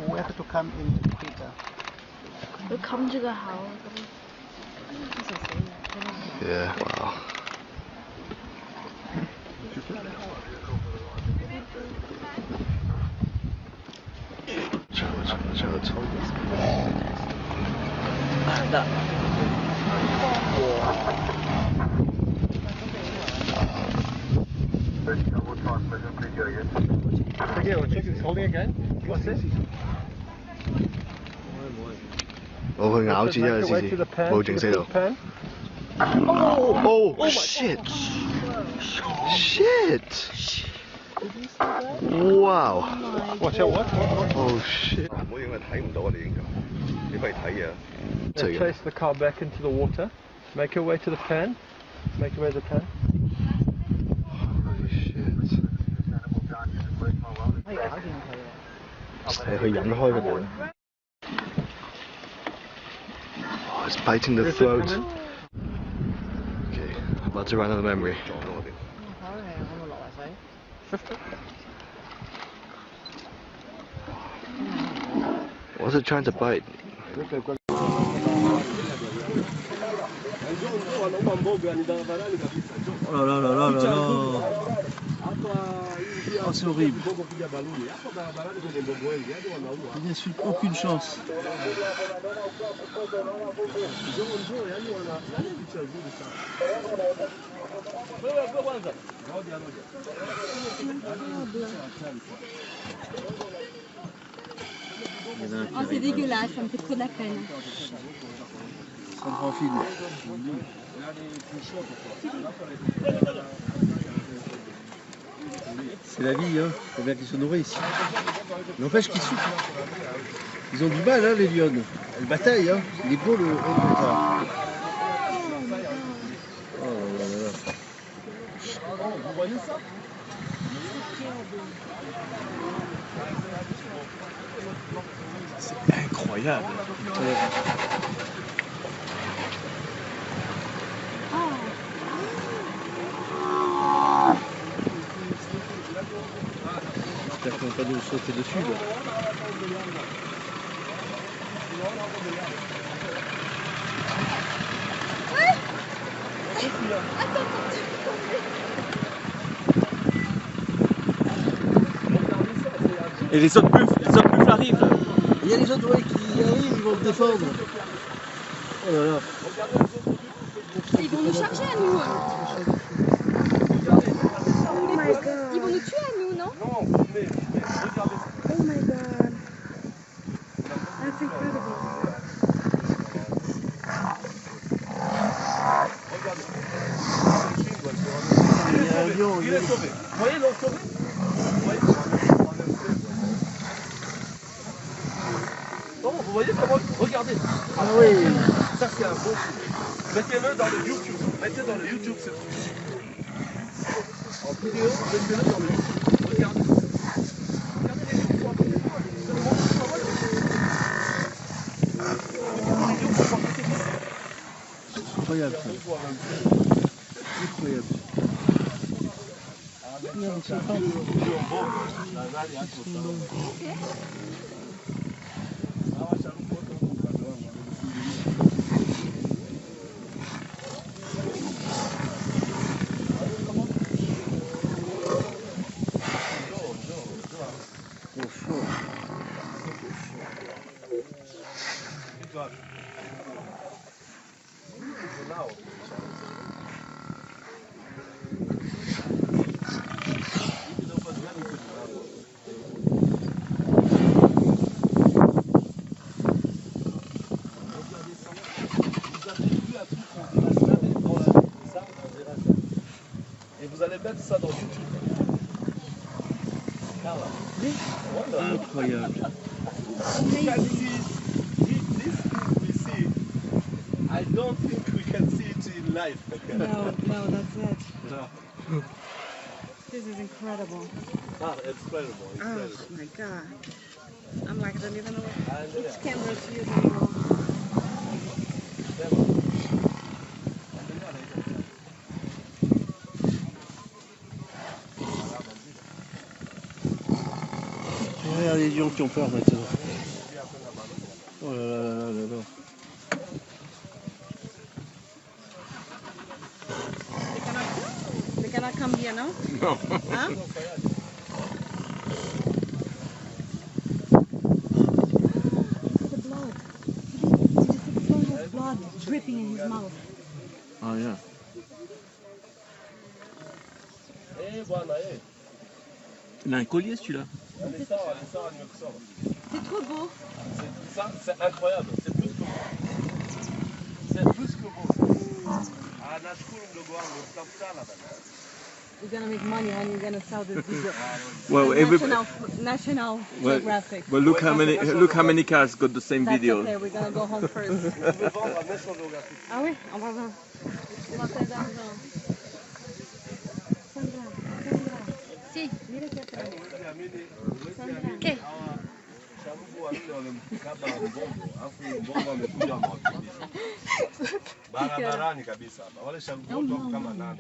Where to come in Peter? Willkommen to the house. Yeah, wow. Ciao. It's holding again. What's this? 我去咬字啊，試試，冇整死到。Oh shit! Shit! Wow! Watch out! What? Oh shit! 唔好影佢睇唔到啊！你影佢，你不如睇嘢。 Now place the car back into the water. Make your way to the pan. Make your way to the pan. Holy shit! 係去引開佢哋。Oh, it's biting the throat. Okay, about to run out of memory. What's it trying to bite? Oh là là là là là. Oh, c'est horrible. Il n'y a aucune chance. Oh, c'est dégueulasse, ça me fait trop de la peine. Ça me rend fine. C'est la vie, hein. Faut bien qu'ils se nourrissent. N'empêche qu'ils souffrent. Ils ont du mal, hein, les lionnes. Elles bataillent, hein. Il est beau le bâtard. Oh là là là. Vous voyez ça? C'est incroyable. J'espère qu'on va pas nous sauter dessus. Là. Et les autres buffles arrivent. Il y a les autres ouais, qui arrivent, ils vont te défendre. Oh là là. Ils vont nous charger à nous. Oh my god. Ils vont nous tuer à nous, non? Non, mais regardez ça. Oh my god. That's incredible. Il y a un lion. Il est sauvé. Vous voyez l'on sauvé? Non, vous voyez comment? Regardez. Ah oui. Ça c'est un beau film. Mettez-le dans le YouTube. Mettez dans le YouTube ce truc. En vidéo, mettez-le dans le YouTube. Regardez. Regardez les gens. Incroyable ça. Incroyable. Et vous allez mettre ça dans YouTube. Incroyable. This we see. I don't think we can see it in life. No, that's it. No. This is incredible. Ah, incredible. Oh my god. I'm like, I don't even know which camera to use anymore. regarde les lions qui ont peur maintenant. Oh là là là là là là. They cannot come here, no? Non. Huh? The blood. The blood dripping in his mouth. Ah, yeah. Eh, bwana, eh. Il a un collier celui-là. Allez, sors, Agnew, sors. C'est trop beau. Ça, c'est incroyable. C'est plus que beau. C'est plus que beau. Ah, nashukuru mdogo wangu, tutafuta là-bas. You're gonna make money and you're gonna sell this video. Well, National Well, Geographic. well, look how many cars got the same That's video. okay, we're gonna go home first. Je veux vendre à National Geographic. Ah oui, on va voir. On va faire d'argent. Sandra. Si, mira que atrás. Sandra. ¿Qué? Sharubu wawili wamemkaba mbongo, alafu mbongo amekuja wamewakimbia. Barabarani kabisa hapa. Wale sharubu wote wako kama 8.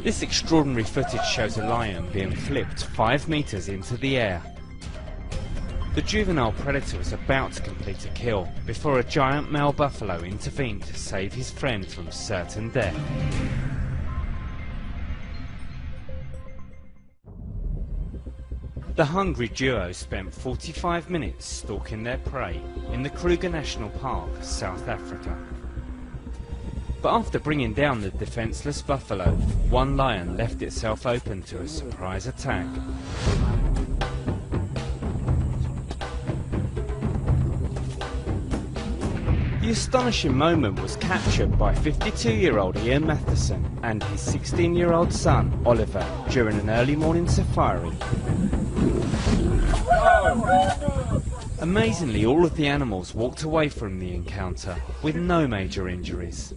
This extraordinary footage shows a lion being flipped 5 meters into the air. The juvenile predator was about to complete a kill before a giant male buffalo intervened to save his friend from certain death. The hungry duo spent 45 minutes stalking their prey in the Kruger National Park, South Africa. But after bringing down the defenceless buffalo, one lion left itself open to a surprise attack. The astonishing moment was captured by 52-year-old Ian Matheson and his 16-year-old son, Oliver, during an early morning safari. Amazingly, all of the animals walked away from the encounter with no major injuries.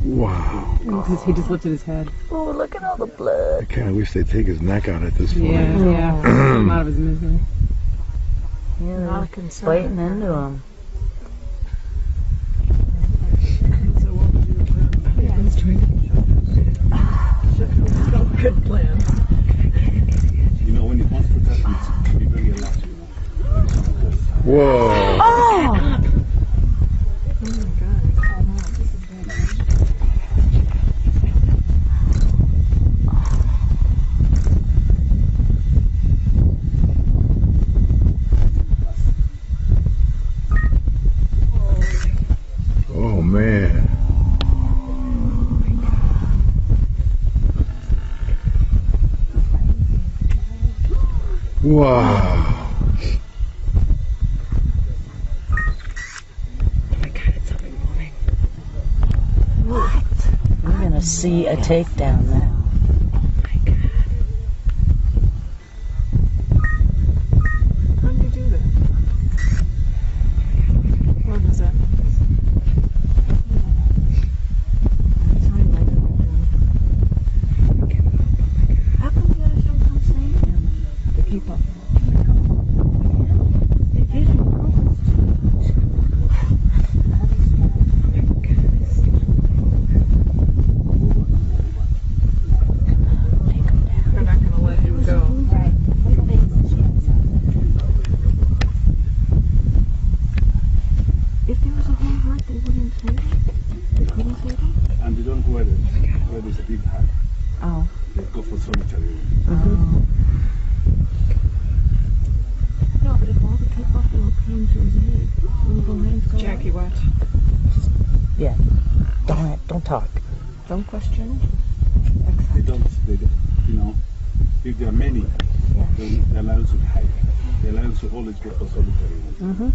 Wow. Because he just lifted his head. Oh, look at all the blood. I kind of wish they'd take his neck out at this point. Yeah. Come out of his misery. Yeah, they're biting into him. Good plan. You know, when you pass protection, you bring your last. Whoa. Oh! Oh, man. Wow. We're gonna see a takedown now. How did you do that? What was that? How come you gotta show where there's a big hut. Oh. They go for solitary. No, but if all the pit buffalo came to his aid, wouldn't the lambs go Jackie, away? watch. Yeah. Don't talk. Don't question. They don't, you know, if there are many, the lions would hide. The lions would always go for solitary ones.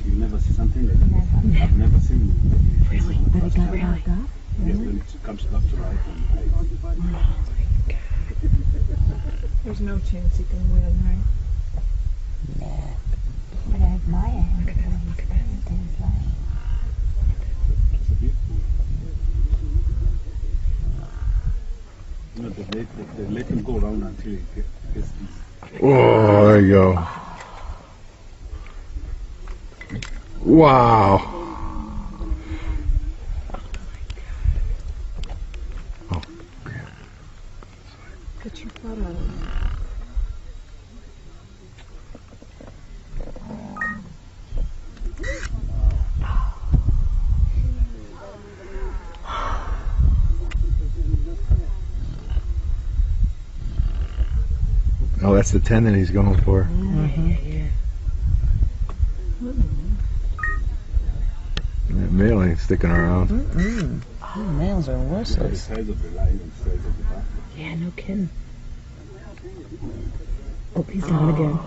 You never see something like that? I've never seen it. Really? But it got locked up? Yeah, when it comes back to life and hides. There's no chance he can win, right? But I have my hand. Look at that. It's a beautiful. You know, they let him go around until he gets this. Oh, there you go. Wow. Get your photo. Oh, that's the tendon he's going for. That male ain't sticking around. Oh, males are The worthless. size of the lion and the size of the buffalo. Yeah, no kidding. Oh, he's down again.